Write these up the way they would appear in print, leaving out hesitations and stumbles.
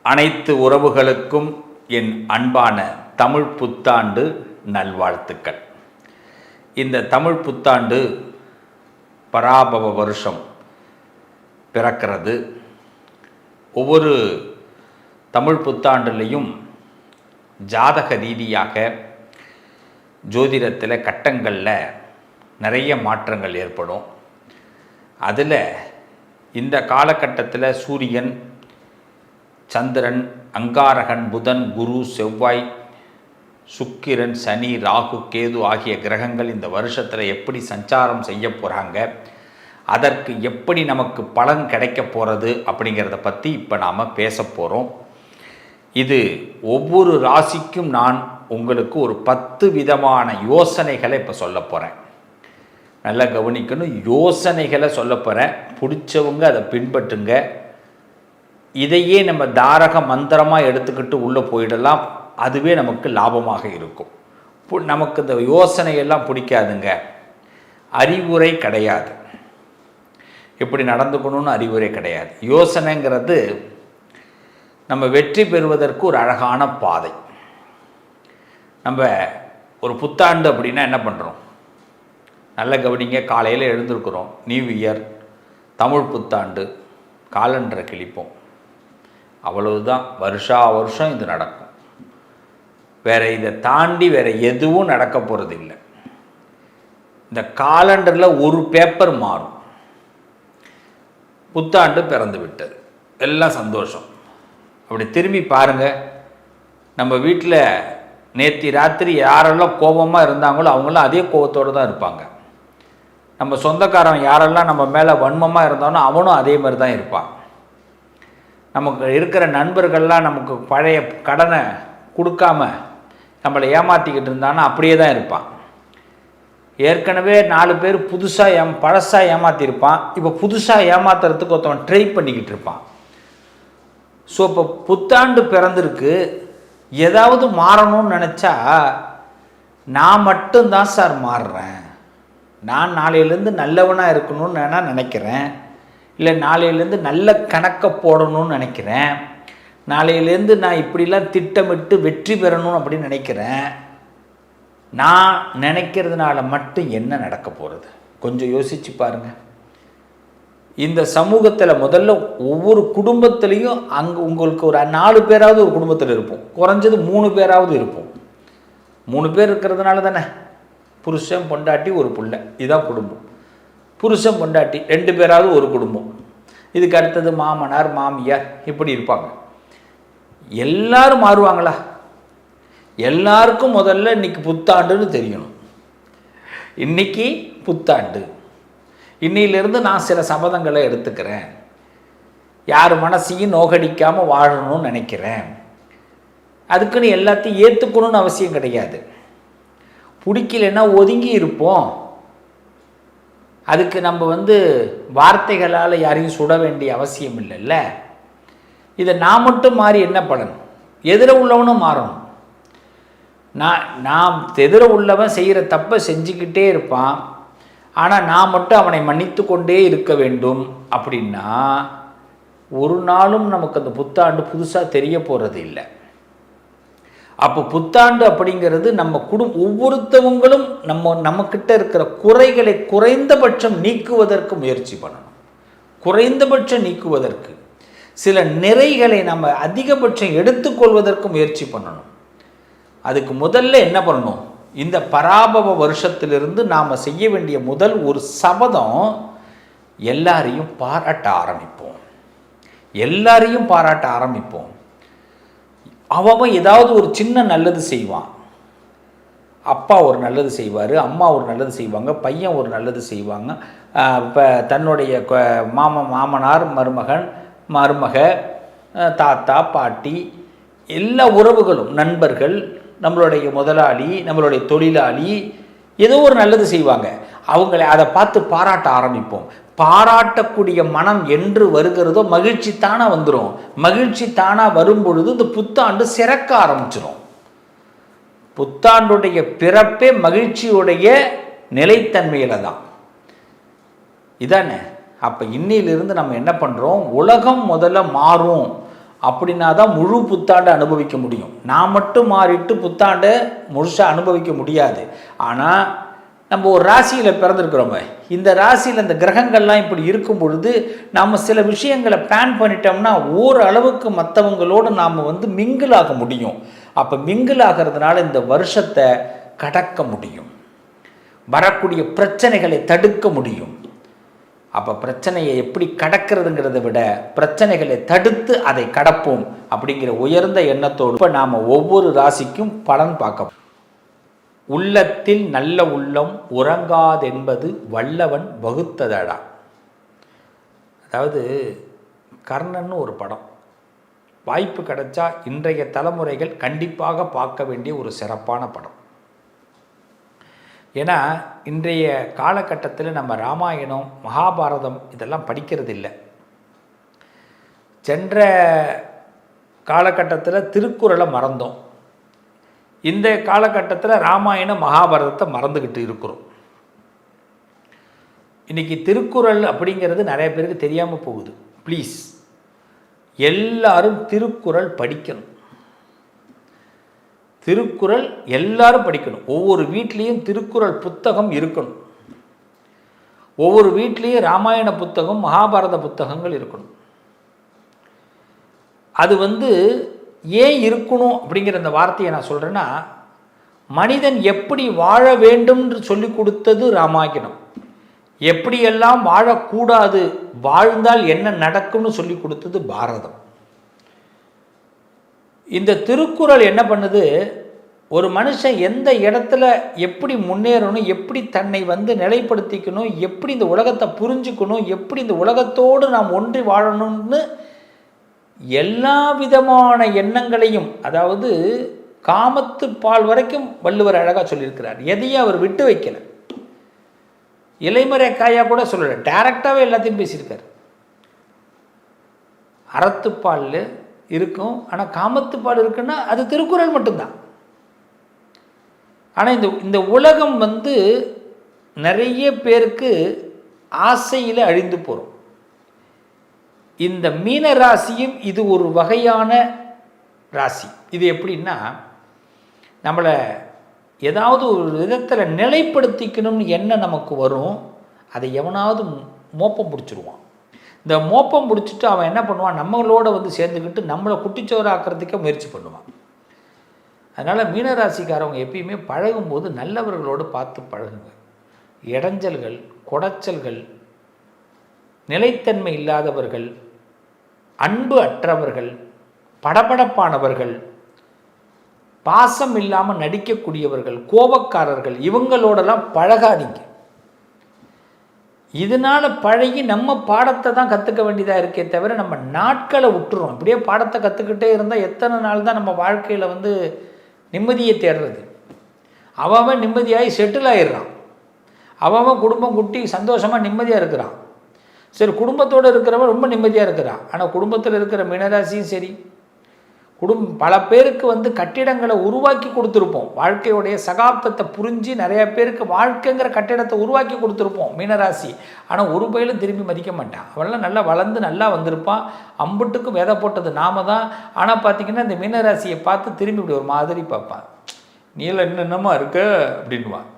அனைத்து உறவுகளுக்கும் என் அன்பான தமிழ் புத்தாண்டு நல்வாழ்த்துக்கள். இந்த தமிழ் புத்தாண்டு பராபவ வருஷம் பிறக்கிறது. ஒவ்வொரு தமிழ் புத்தாண்டுலேயும் ஜாதக ரீதியாக ஜோதிடத்தில் கட்டங்களில் நிறைய மாற்றங்கள் ஏற்படும். அதில் இந்த காலகட்டத்தில் சூரியன், சந்திரன், அங்காரகன், புதன், குரு, செவ்வாய், சுக்கிரன், சனி, ராகு, கேது ஆகிய கிரகங்கள் இந்த வருஷத்தில் எப்படி சஞ்சாரம் செய்ய போகிறாங்க, அதற்கு எப்படி நமக்கு பலன் கிடைக்க போகிறது அப்படிங்கிறத பற்றி இப்போ நாம் பேச போகிறோம். இது ஒவ்வொரு ராசிக்கும் நான் உங்களுக்கு ஒரு 10 விதமான யோசனைகளை இப்போ சொல்ல போகிறேன். நல்லா கவனிக்கணும். யோசனைகளை சொல்ல போகிறேன். பிடிச்சவங்க அதை பின்பற்றுங்க. இதையே நம்ம தாரக மந்திரமாக எடுத்துக்கிட்டு உள்ளே போயிடலாம். அதுவே நமக்கு லாபமாக இருக்கும். நமக்கு இந்த யோசனையெல்லாம் பிடிக்காதுங்க. அறிவுரை கிடையாது. எப்படி நடந்துக்கணும்னு அறிவுரை கிடையாது. யோசனைங்கிறது நம்ம வெற்றி பெறுவதற்கு ஒரு அழகான பாதை. நம்ம ஒரு புத்தாண்டு அப்படின்னா என்ன பண்ணுறோம்? நல்ல கவனிங்க. காலையில் எழுந்திருக்கிறோம். நியூ இயர், தமிழ் புத்தாண்டு, காலண்டரை கிழிப்போம். அவ்வளவுதான். வருஷம் இது நடக்கும். வேறு இதை தாண்டி வேறு எதுவும் நடக்க போகிறது இல்லை. இந்த காலண்டரில் ஒரு பேப்பர் மாறும். புத்தாண்டு பிறந்து விட்டது, எல்லாம் சந்தோஷம். அப்படி திரும்பி பாருங்கள். நம்ம வீட்டில் நேற்று ராத்திரி யாரெல்லாம் கோபமாக இருந்தாங்களோ அவங்களும் அதே கோபத்தோடு தான் இருப்பாங்க. நம்ம சொந்தக்காரன் யாரெல்லாம் நம்ம மேலே வன்மமாக இருந்தாலும் அவனும் அதே மாதிரி தான் இருப்பான். நமக்கு இருக்கிற நண்பர்கள்லாம் நமக்கு பழைய கடனை கொடுக்காம நம்மளை ஏமாற்றிக்கிட்டு இருந்தான்னா அப்படியே தான் இருப்பான். ஏற்கனவே 4 பேர் பழசாக ஏமாற்றிருப்பான். இப்போ புதுசாக ஏமாத்துறதுக்கு ஒருத்தவன் ட்ரை பண்ணிக்கிட்டு இருப்பான். ஸோ இப்போ புத்தாண்டு பிறந்திருக்கு, ஏதாவது மாறணும்னு நினச்சா நான் மட்டும்தான் சார் மாறுறேன். நான் நாளையிலேருந்து நல்லவனாக இருக்கணும்னு நான் நினைக்கிறேன். இல்லை நாளையிலேருந்து நல்ல கணக்கை போடணும்னு நினைக்கிறேன். நாளையிலேருந்து நான் இப்படிலாம் திட்டமிட்டு வெற்றி பெறணும் அப்படின்னு நினைக்கிறேன். நான் நினைக்கிறதுனால மட்டும் என்ன நடக்க போகிறது? கொஞ்சம் யோசித்து பாருங்கள். இந்த சமூகத்தில் முதல்ல ஒவ்வொரு குடும்பத்துலேயும் அங்கே உங்களுக்கு ஒரு 4 பேராவது ஒரு குடும்பத்தில் இருப்போம். குறைஞ்சது 3 பேராவது இருப்போம். 3 பேர் இருக்கிறதுனால தானே புருஷன், பொண்டாட்டி, ஒரு பிள்ளை, இதுதான் குடும்பம். புருஷன், பொண்டாட்டி 2 பேராவது ஒரு குடும்பம். இதுக்கு அடுத்தது மாமனார், மாமியார், இப்படி இருப்பாங்க. எல்லாரும் மாறுவாங்களா? எல்லாருக்கும் முதல்ல இன்னைக்கு புத்தாண்டுன்னு தெரியணும். இன்னைக்கு புத்தாண்டு, இன்னையிலிருந்து நான் சில சபதங்களை எடுத்துக்கிறேன். யார் மனசையும் நோகடிக்காமல் வாழணும்னு நினைக்கிறேன். அதுக்குன்னு எல்லாத்தையும் ஏற்றுக்கணும்னு அவசியம் கிடையாது. பிடிக்கலைன்னா ஒதுங்கி இருப்போம். அதுக்கு நம்ம வார்த்தைகளால் யாரையும் சுட வேண்டிய அவசியம் இல்லைல்ல. இதை நான் மட்டும் மாறி என்ன பலன்? எதிர உள்ளவனும் மாறணும். நான் எதிர உள்ளவன் செய்கிற தப்பை செஞ்சுக்கிட்டே இருப்பான். ஆனால் நான் மட்டும் அவனை மன்னித்து கொண்டே இருக்க வேண்டும் அப்படின்னா ஒரு நாளும் நமக்கு அந்த புத்தாண்டு புதுசாக தெரிய போகிறது இல்லை. அப்போ புத்தாண்டு அப்படிங்கிறது நம்ம ஒவ்வொருத்தவங்களும் நம்மக்கிட்ட இருக்கிற குறைகளை குறைந்தபட்சம் நீக்குவதற்கு முயற்சி பண்ணணும். குறைந்தபட்சம் நீக்குவதற்கு, சில நிறைகளை நம்ம அதிகபட்சம் எடுத்துக்கொள்வதற்கு முயற்சி பண்ணணும். அதுக்கு முதல்ல என்ன பண்ணணும்? இந்த பராபவ வருஷத்திலிருந்து நாம் செய்ய வேண்டிய முதல் ஒரு சபதம், எல்லாரையும் பாராட்ட ஆரம்பிப்போம். எல்லாரையும் பாராட்ட ஆரம்பிப்போம். அவன் ஏதாவது ஒரு சின்ன நல்லது செய்வான். அப்பா ஒரு நல்லது செய்வார், அம்மா ஒரு நல்லது செய்வாங்க, பையன் ஒரு நல்லது செய்வாங்க. இப்போ தன்னுடைய மாமனார், மருமக, தாத்தா, பாட்டி, எல்லா உறவுகளும், நண்பர்கள், நம்மளுடைய முதலாளி, நம்மளுடைய தொழிலாளி ஏதோ ஒரு நல்லது செய்வாங்க. அதை பார்த்து பாராட்ட ஆரம்பிப்போம். பாராட்டக்கூடிய மனம் என்று வருகிறதோ மகிழ்ச்சி தானாக வந்துடும். மகிழ்ச்சி தானாக வரும்பொழுது இந்த புத்தாண்டு சிறக்க ஆரம்பிச்சிடும். புத்தாண்டுடைய பிறப்பே மகிழ்ச்சியுடைய நிலைத்தன்மையில் தான். இதானே? அப்போ இன்னிலிருந்து நம்ம என்ன பண்ணுறோம்? உலகம் முதல்ல மாறும் அப்படின்னா தான் முழு புத்தாண்டை அனுபவிக்க முடியும். நான் மட்டும் மாறிட்டு புத்தாண்டை முழுசாக அனுபவிக்க முடியாது. ஆனால் நம்ம ஒரு ராசியில் பிறந்திருக்கிறோமே, இந்த ராசியில் இந்த கிரகங்கள்லாம் இப்படி இருக்கும் பொழுது நாம் சில விஷயங்களை பிளான் பண்ணிட்டோம்னா ஓரளவுக்கு மற்றவங்களோடு நாம் மிங்கிள் ஆக முடியும். அப்போ மிங்கிள் ஆகிறதுனால இந்த வருஷத்தை கடக்க முடியும், வரக்கூடிய பிரச்சனைகளை தடுக்க முடியும். அப்போ பிரச்சனையை எப்படி கடக்கிறதுங்கிறத விட பிரச்சனைகளை தடுத்து அதை கடப்போம் அப்படிங்கிற உயர்ந்த எண்ணத்தோடு இப்போ நாம் ஒவ்வொரு ராசிக்கும் பலன் பார்க்க. உள்ளத்தில் நல்ல உள்ளம் உறங்காதென்பது வல்லவன் வகுத்ததடா. அதாவது கர்ணன் ஒரு படம், வாய்ப்பு கிடைச்சா இன்றைய தலைமுறைகள் கண்டிப்பாக பார்க்க வேண்டிய ஒரு சிறப்பான படம். ஏன்னா இன்றைய காலகட்டத்தில் நம்ம ராமாயணம் மகாபாரதம் இதெல்லாம் படிக்கிறது இல்லை. சென்ற காலகட்டத்தில் திருக்குறளை மறந்தோம், இந்த காலகட்டத்தில் ராமாயண மகாபாரதத்தை மறந்துக்கிட்டு இருக்கிறோம். இன்றைக்கி திருக்குறள் அப்படிங்கிறது நிறைய பேருக்கு தெரியாமல் போகுது. ப்ளீஸ் எல்லாரும் திருக்குறள் படிக்கணும். திருக்குறள் எல்லாரும் படிக்கணும். ஒவ்வொரு வீட்லேயும் திருக்குறள் புத்தகம் இருக்கணும். ஒவ்வொரு வீட்லேயும் ராமாயண புத்தகம் மகாபாரத புத்தகங்கள் இருக்கணும். அது ஏன் இருக்கணும் அப்படிங்கிற அந்த வார்த்தையை நான் சொல்கிறேன்னா, மனிதன் எப்படி வாழ வேண்டும் என்று சொல்லி கொடுத்தது ராமாயணம், எப்படியெல்லாம் வாழக்கூடாது, வாழ்ந்தால் என்ன நடக்கும்னு சொல்லி கொடுத்தது பாரதம். இந்த திருக்குறள் என்ன பண்ணுது, ஒரு மனுஷன் எந்த இடத்துல எப்படி முன்னேறணும், எப்படி தன்னை நிலைப்படுத்திக்கணும், எப்படி இந்த உலகத்தை புரிஞ்சுக்கணும், எப்படி இந்த உலகத்தோடு நாம் ஒன்றி வாழணும்னு எல்லா விதமான எண்ணங்களையும், அதாவது காமத்து பால் வரைக்கும் வள்ளுவர் அழகாக சொல்லியிருக்கிறார். எதையும் அவர் விட்டு வைக்கல, இலைமறை காயாக கூட சொல்லலை, டைரக்டாகவே எல்லாத்தையும் பேசியிருக்கார். அறத்துப்பால் இருக்கும், ஆனால் காமத்துப்பால் இருக்குன்னா அது திருக்குறள் மட்டும்தான். ஆனால் இந்த உலகம் நிறைய பேருக்கு ஆசையில் அழிந்து போகிறோம். இந்த மீன ராசியும் இது ஒரு வகையான ராசி. இது எப்படின்னா, நம்மளை ஏதாவது ஒரு விதத்தில் நிலைப்படுத்திக்கணும்னு எண்ணம் நமக்கு வரும், அதை எவனாவது மோப்பம் பிடிச்சிருவான். இந்த மோப்பம் பிடிச்சிட்டு அவன் என்ன பண்ணுவான், நம்மளோட சேர்ந்துக்கிட்டு நம்மளை குட்டிச்சோறாக்கிறதுக்கே முயற்சி பண்ணுவான். அதனால் மீனராசிக்காரவங்க எப்பயுமே பழகும்போது நல்லவர்களோடு பார்த்து பழகுங்க. இடைஞ்சல்கள், குடைச்சல்கள், நிலைத்தன்மை இல்லாதவர்கள், அன்பு அற்றவர்கள், படபடப்பானவர்கள், பாசம் இல்லாமல் நடிக்கக்கூடியவர்கள், கோபக்காரர்கள், இவங்களோடலாம் பழகாதீங்க. இதனால் பழகி நம்ம பாடத்தை தான் கற்றுக்க வேண்டியதாக இருக்கே தவிர நம்ம நாட்களை விட்டுறோம். இப்படியே பாடத்தை கற்றுக்கிட்டே இருந்தால் எத்தனை நாள் தான் நம்ம வாழ்க்கையில் நிம்மதியை தேடுறது. அவன் நிம்மதியாகி செட்டில் ஆகிடுறான், அவன் குடும்பம் குட்டி சந்தோஷமாக நிம்மதியாக இருக்கிறான். சரி, குடும்பத்தோடு இருக்கிறவன் ரொம்ப நிம்மதியாக இருக்கிறான். ஆனால் குடும்பத்தில் இருக்கிற மீனராசியும் சரி, பல பேருக்கு கட்டிடங்களை உருவாக்கி கொடுத்துருப்போம். வாழ்க்கையுடைய சகாப்தத்தை புரிஞ்சு நிறைய பேருக்கு வாழ்க்கைங்கிற கட்டிடத்தை உருவாக்கி கொடுத்துருப்போம் மீனராசி. ஆனால் ஒரு பயிலும் திரும்பி மதிக்க மாட்டான். அவெல்லாம் நல்லா வளர்ந்து நல்லா வந்திருப்பான். அம்புட்டுக்கும் விதை போட்டது நாம தான். ஆனால் பார்த்திங்கன்னா இந்த மீனராசியை பார்த்து திரும்பி இப்படி ஒரு மாதிரி பார்ப்பான், நீல என்னென்னமா இருக்க அப்படின்வான்.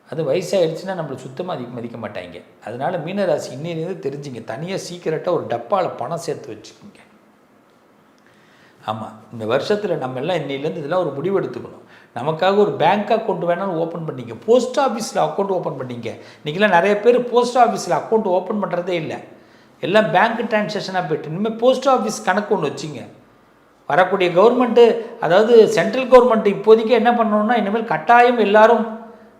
அது வயசாகிடுச்சுன்னா நம்மளை சுத்தமாக மதிக்க மாட்டாங்க. அதனால் மீனராசி இன்னிலேருந்து தெரிஞ்சுங்க, தனியாக சீக்கிரட்டாக ஒரு டப்பாவில் பணம் சேர்த்து வச்சுக்கோங்க. ஆமாம், இந்த வருஷத்தில் நம்ம எல்லாம் இன்னிலேருந்து இதெல்லாம் ஒரு முடிவு எடுத்துக்கணும். நமக்காக ஒரு பேங்க் அக்கௌண்ட் வேணாலும் ஓப்பன் பண்ணிங்க, போஸ்ட் ஆஃபீஸில் அக்கௌண்ட் ஓப்பன் பண்ணிங்க. இன்றைக்கெல்லாம் நிறைய பேர் போஸ்ட் ஆஃபீஸில் அக்கௌண்ட் ஓப்பன் பண்ணுறதே இல்லை, எல்லாம் பேங்க் டிரான்சாக்ஷனாக போய்ட்டு. இனிமேல் போஸ்ட் ஆஃபீஸ் கணக்கு ஒன்று வச்சுங்க. வரக்கூடிய கவர்மெண்ட்டு, அதாவது சென்ட்ரல் கவர்மெண்ட்டு இப்போதைக்கு என்ன பண்ணணும்னா, இனிமேல் கட்டாயம் எல்லோரும்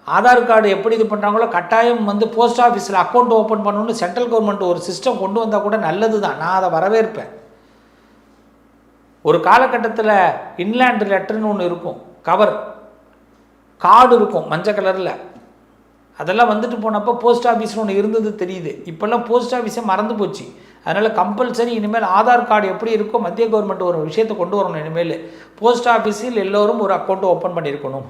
ஆதார் கார்டு எப்படி இது பண்ணுறாங்களோ கட்டாயம் போஸ்ட் ஆஃபீஸில் அக்கௌண்ட் ஓப்பன் பண்ணணும்னு சென்ட்ரல் கவர்மெண்ட் ஒரு சிஸ்டம் கொண்டு வந்தால் கூட நல்லது தான். நான் அதை வரவேற்பேன். ஒரு காலகட்டத்தில் இன்லேண்ட் லெட்டர்னு ஒன்று இருக்கும், கவர் கார்டு இருக்கும் மஞ்சள் கலரில், அதெல்லாம் போனப்போ போஸ்ட் ஆஃபீஸ்னு ஒன்று இருந்தது தெரியுது. இப்போல்லாம் போஸ்ட் ஆஃபீஸே மறந்து போச்சு. அதனால் கம்பல்சரி இனிமேல் ஆதார் கார்டு எப்படி இருக்கோ மத்திய கவர்மெண்ட் ஒரு விஷயத்தை கொண்டு வரணும். இனிமேல் போஸ்ட் ஆஃபீஸில் எல்லோரும் ஒரு அக்கௌண்ட்டு ஓப்பன் பண்ணியிருக்கணும்.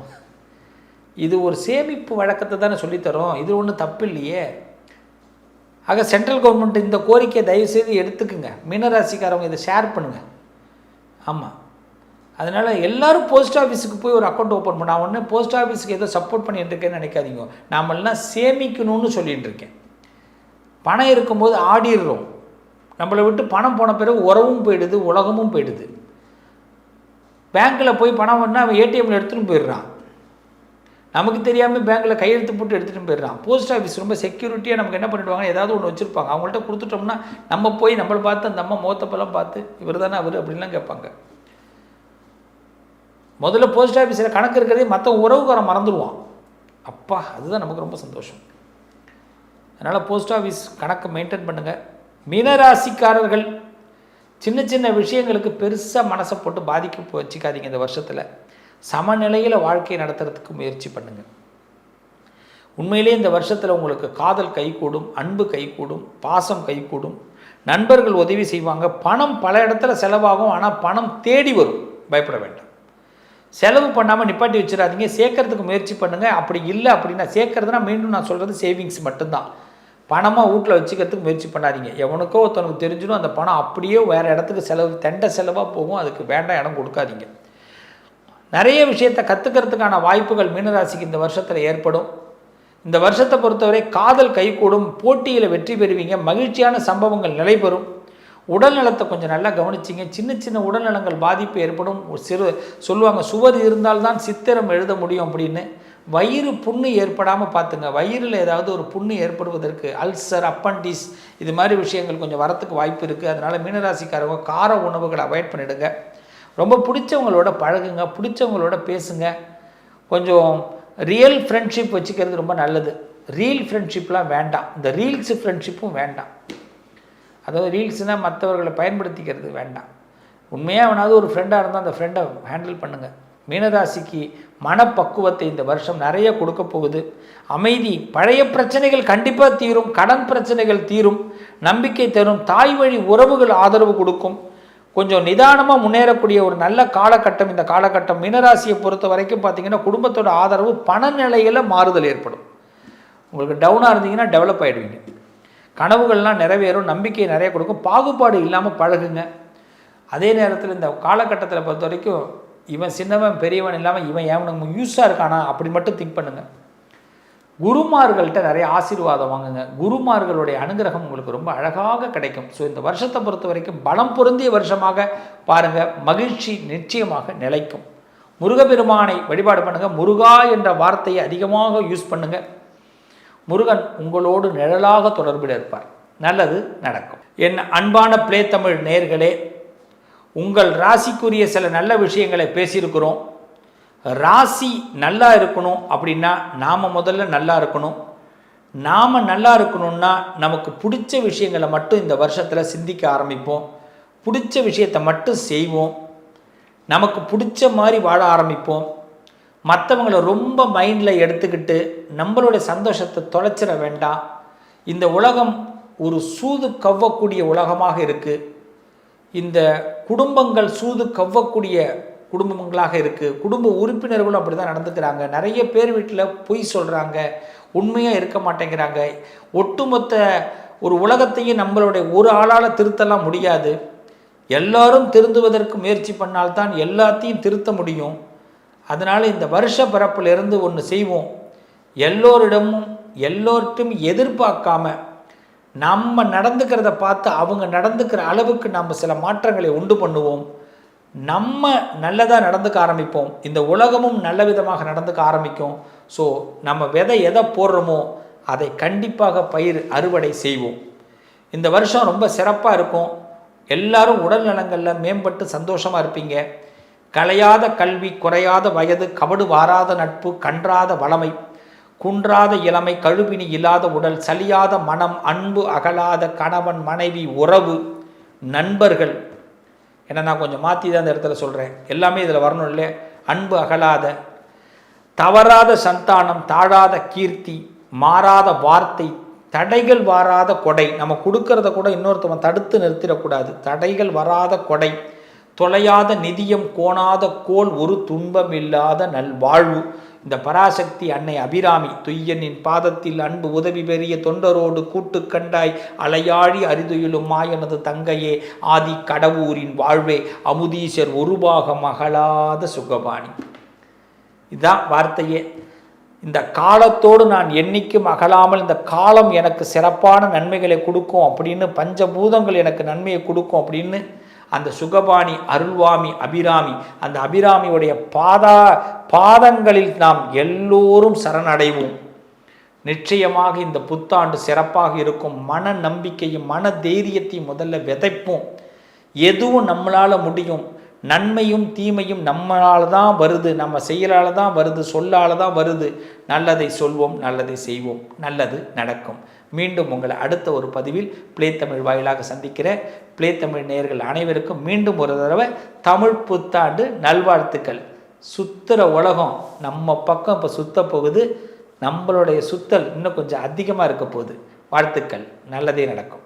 இது ஒரு சேமிப்பு வழக்கத்தை தானே சொல்லித்தரோம், இது ஒன்றும் தப்பு இல்லையே. ஆக சென்ட்ரல் கவர்மெண்ட் இந்த கோரிக்கையை தயவுசெய்து எடுத்துக்குங்க. மீனராசிக்காரவங்க இதை ஷேர் பண்ணுங்கள். ஆமாம், அதனால் எல்லோரும் போஸ்ட் ஆஃபீஸுக்கு போய் ஒரு அக்கௌண்ட் ஓப்பன் பண்ண. நான் ஒன்று போஸ்ட் ஆஃபீஸுக்கு ஏதோ சப்போர்ட் பண்ணிட்டு இருக்கேன்னு நினைக்காதீங்க. நாமெல்லாம் சேமிக்கணும்னு சொல்லிகிட்டு இருக்கேன். பணம் இருக்கும்போது ஆடிடுறோம். நம்மளை விட்டு பணம் போன பிறகு உறவும் போயிடுது, உலகமும் போயிடுது. பேங்க்கில் போய் பணம் பண்ணால் அவன் ஏடிஎம்மில் எடுத்துகிட்டு போயிடுறான். நமக்கு தெரியாமல் பேங்க்கில் கையெழுத்து போட்டு எடுத்துகிட்டு போயிடுறான். போஸ்ட் ஆஃபீஸ் ரொம்ப செக்யூரிட்டியாக நமக்கு என்ன பண்ணிவிடுவாங்க, ஏதாவது ஒன்று வச்சுருப்பாங்க. அவங்கள்ட்ட கொடுத்துட்டோம்னா நம்ம போய் நம்மளை பார்த்து அந்த அம்மா முகத்தப்பெல்லாம் பார்த்து இவர் தானே அவர் அப்படின்லாம் கேட்பாங்க. முதல்ல போஸ்ட் ஆஃபீஸில் கணக்கு இருக்கிறதே மற்ற உறவுக்காரன் மறந்துடுவான். அப்பா, அதுதான் நமக்கு ரொம்ப சந்தோஷம். அதனால் போஸ்ட் ஆஃபீஸ் கணக்கை மெயின்டைன் பண்ணுங்கள். மீனராசிக்காரர்கள் சின்ன சின்ன விஷயங்களுக்கு பெருசாக மனசை போட்டு பாதிக்க வச்சுக்காதீங்க. இந்த வருஷத்தில் சமநிலையில் வாழ்க்கையை நடத்துறதுக்கு முயற்சி பண்ணுங்கள். உண்மையிலே இந்த வருஷத்தில் உங்களுக்கு காதல் கைகூடும், அன்பு கைகூடும், பாசம் கைகூடும், நண்பர்கள் உதவி செய்வாங்க. பணம் பல இடத்துல செலவாகும், ஆனால் பணம் தேடி வரும். பயப்பட வேண்டாம். செலவு பண்ணாமல் நிப்பாட்டி வச்சிடாதீங்க. சேர்க்கறதுக்கு முயற்சி பண்ணுங்கள். அப்படி இல்லை அப்படின்னா, சேர்க்கறதுனா மீண்டும் நான் சொல்கிறது சேவிங்ஸ் மட்டும்தான். பணமாக வீட்டில் வச்சுக்கிறதுக்கு முயற்சி பண்ணாதீங்க. எவனுக்கோ ஒருத்தனுக்கு தெரிஞ்சிடும் அந்த பணம் அப்படியே வேறு இடத்துக்கு செலவு தெண்டை செலவாக போகும். அதுக்கு வேண்டாம், இடம் கொடுக்காதீங்க. நிறைய விஷயத்தை கற்றுக்கிறதுக்கான வாய்ப்புகள் மீனராசிக்கு இந்த வருஷத்தில் ஏற்படும். இந்த வருஷத்தை பொறுத்தவரை காதல் கைகூடும், போட்டியில் வெற்றி பெறுவீங்க, மகிழ்ச்சியான சம்பவங்கள் நிலைபெறும். உடல் நலத்தை கொஞ்சம் நல்லா கவனிச்சிங்க. சின்ன சின்ன உடல்நலங்கள் பாதிப்பு ஏற்படும். சொல்லுவாங்க சுவர் இருந்தால்தான் சித்திரம் எழுத முடியும் அப்படின்னு. வயிறு புண்ணு ஏற்படாமல் பார்த்துங்க. வயிறில் ஏதாவது ஒரு புண்ணு ஏற்படுவதற்கு அல்சர், அப்பண்டிஸ் இது மாதிரி விஷயங்கள் கொஞ்சம் வரத்துக்கு வாய்ப்பு இருக்குது. அதனால் மீனராசிக்காரங்க கார உணவுகளை அவாய்ட் பண்ணிவிடுங்க. ரொம்ப பிடிச்சவங்களோட பழகுங்க, பிடிச்சவங்களோட பேசுங்க. கொஞ்சம் ரியல் ஃப்ரெண்ட்ஷிப் வச்சுக்கிறது ரொம்ப நல்லது. ரீல் ஃப்ரெண்ட்ஷிப்லாம் வேண்டாம். இந்த ரீல்ஸு ஃப்ரெண்ட்ஷிப்பும் வேண்டாம். அதாவது ரீல்ஸ்னால் மற்றவர்களை பயன்படுத்திக்கிறது வேண்டாம். உண்மையாக அவனாவது ஒரு ஃப்ரெண்டாக இருந்தால் அந்த ஃப்ரெண்டை ஹேண்டில் பண்ணுங்கள். மீனராசிக்கு மனப்பக்குவத்தை இந்த வருஷம் நிறைய கொடுக்க போகுது. அமைதி, பழைய பிரச்சனைகள் கண்டிப்பாக தீரும், கடன் பிரச்சனைகள் தீரும், நம்பிக்கை தரும், தாய் வழி உறவுகள் ஆதரவு கொடுக்கும். கொஞ்சம் நிதானமாக முன்னேறக்கூடிய ஒரு நல்ல காலகட்டம் இந்த காலகட்டம். மீனராசியை பொறுத்த வரைக்கும் பார்த்திங்கன்னா குடும்பத்தோட ஆதரவு, பணநிலையில் மாறுதல் ஏற்படும். உங்களுக்கு டவுனாக இருந்தீங்கன்னா டெவலப் ஆகிடுவீங்க. கனவுகள்லாம் நிறைவேறும், நம்பிக்கையை நிறைய கொடுக்கும். பாகுபாடு இல்லாமல் பழகுங்க. அதே நேரத்தில் இந்த காலகட்டத்தில் பொறுத்த வரைக்கும் இவன் சின்னவன் பெரியவன் இல்லாமல் இவன் ஏன் யூஸாக இருக்கானா அப்படி மட்டும் திங்க் பண்ணுங்கள். குருமார்கள்ட்ட நிறைய ஆசீர்வாதம் வாங்குங்க. குருமார்களுடைய அனுகிரகம் உங்களுக்கு ரொம்ப அழகாக கிடைக்கும். ஸோ இந்த வருஷத்தை பொறுத்த வரைக்கும் பலம் பொருந்திய வருஷமாக பாருங்கள். மகிழ்ச்சி நிச்சயமாக நிலைக்கும். முருகப்பெருமானை வழிபாடு பண்ணுங்கள். முருகா என்ற வார்த்தையை அதிகமாக யூஸ் பண்ணுங்கள். முருகன் உங்களோடு நிழலாக தொடர்பில் இருப்பார். நல்லது நடக்கும். என் அன்பான பிளே தமிழ் நேயர்களே, உங்கள் ராசிக்குரிய சில நல்ல விஷயங்களை பேசியிருக்கிறோம். ராசி நல்லா இருக்கணும் அப்படின்னா நாம் முதல்ல நல்லா இருக்கணும். நாம் நல்லா இருக்கணும்னா நமக்கு பிடிச்ச விஷயங்களை மட்டும் இந்த வருஷத்தில் சிந்திக்க ஆரம்பிப்போம். பிடிச்ச விஷயத்தை மட்டும் செய்வோம். நமக்கு பிடிச்ச மாதிரி வாழ ஆரம்பிப்போம். மற்றவங்களை ரொம்ப மைண்டில் எடுத்துக்கிட்டு நம்மளுடைய சந்தோஷத்தை தொலைச்சிட வேண்டாம். இந்த உலகம் ஒரு சூது கவ்வக்கூடிய உலகமாக இருக்குது. இந்த குடும்பங்கள் சூது கவ்வக்கூடிய குடும்பங்களாக இருக்குது. குடும்ப உறுப்பினர்களும் அப்படி தான் நடந்துக்கிறாங்க. நிறைய பேர் வீட்டில் பொய் சொல்கிறாங்க, உண்மையாக இருக்க மாட்டேங்கிறாங்க. ஒட்டுமொத்த ஒரு உலகத்தையும் நம்மளுடைய ஒரு ஆளால் திருத்தலாம் முடியாது. எல்லாரும் திருந்துவதற்கு முயற்சி பண்ணால்தான் எல்லாத்தையும் திருத்த முடியும். அதனால் இந்த வருஷ பிறப்பிலிருந்து ஒன்று செய்வோம். எல்லோர்ட்டும் எதிர்பார்க்காம நம்ம நடந்துக்கிறத பார்த்து அவங்க நடந்துக்கிற அளவுக்கு நம்ம சில மாற்றங்களை உண்டு பண்ணுவோம். நம்ம நல்லதாக நடந்துக்க ஆரம்பிப்போம். இந்த உலகமும் நல்ல விதமாக நடந்துக்க ஆரம்பிக்கும். ஸோ நம்ம விதை எதை போடுறோமோ அதை கண்டிப்பாக பயிர் அறுவடை செய்வோம். இந்த வருஷம் ரொம்ப சிறப்பாக இருக்கும். எல்லாரும் உடல் நலங்களில் மேம்பட்டு சந்தோஷமாக இருப்பீங்க. கலையாத கல்வி, குறையாத வயது, கபடு வாராத நட்பு, கன்றாத வளமை, குன்றாத இளமை, கழுபினி இல்லாத உடல், சலியாத மனம், அன்பு அகலாத கணவன் மனைவி உறவு, நண்பர்கள். ஏன்னா நான் கொஞ்சம் மாற்றி தான் இந்த இடத்துல சொல்கிறேன். எல்லாமே இதில் வரணும் இல்லை. அன்பு அகலாத, தவறாத சந்தானம், தாழாத கீர்த்தி, மாறாத வார்த்தை, தடைகள் வாராத கொடை. நம்ம கொடுக்கறத கூட இன்னொருத்தவன் தடுத்து நிறுத்திடக்கூடாது. தடைகள் வராத கொடை, தொலையாத நிதியம், கோணாத கோல், ஒரு துன்பம் இல்லாத நல்வாழ்வு. இந்த பராசக்தி அன்னை அபிராமி துய்யனின் பாதத்தில் அன்பு உதவி பெரிய தொண்டரோடு கூட்டு கண்டாய் அலையாழி அரிதுயிலும் மாயனது தங்கையே ஆதி கடவுரின் வாழ்வே அமுதீசர் ஒருபாக மகளாத சுகபாணி. இதுதான் வார்த்தையே. இந்த காலத்தோடு நான் என்னைக்கும் அகலாமல் இந்த காலம் எனக்கு சிறப்பான நன்மைகளை கொடுக்கும் அப்படின்னு, பஞ்சபூதங்கள் எனக்கு நன்மையை கொடுக்கும் அப்படின்னு அந்த சுகபாணி அருள்வாமி அபிராமி, அந்த அபிராமியுடைய பாதங்களில் நாம் எல்லோரும் சரணடைவோம். நிச்சயமாக இந்த புத்தாண்டு சிறப்பாக இருக்கும். மன நம்பிக்கையும் மன தைரியத்தையும் முதல்ல விதைப்போம். எதுவும் நம்மளால் முடியும். நன்மையும் தீமையும் நம்மளால் தான் வருது, நம்ம செயலால் தான் வருது, சொல்லால் தான் வருது. நல்லதை சொல்வோம், நல்லதை செய்வோம், நல்லது நடக்கும். மீண்டும் உங்களை அடுத்த ஒரு பதிவில் பிளே தமிழ் வாயிலாக சந்திக்கிற பிளே தமிழ் நேயர்கள் அனைவருக்கும் மீண்டும் ஒரு தடவை தமிழ் புத்தாண்டு நல்வாழ்த்துக்கள். சுத்துற உலகம் நம்ம பக்கம் இப்போ சுத்த போகுது. நம்மளுடைய சுத்தல் இன்னும் கொஞ்சம் அதிகமாக இருக்க போகுது. வாழ்த்துக்கள், நல்லதே நடக்கும்.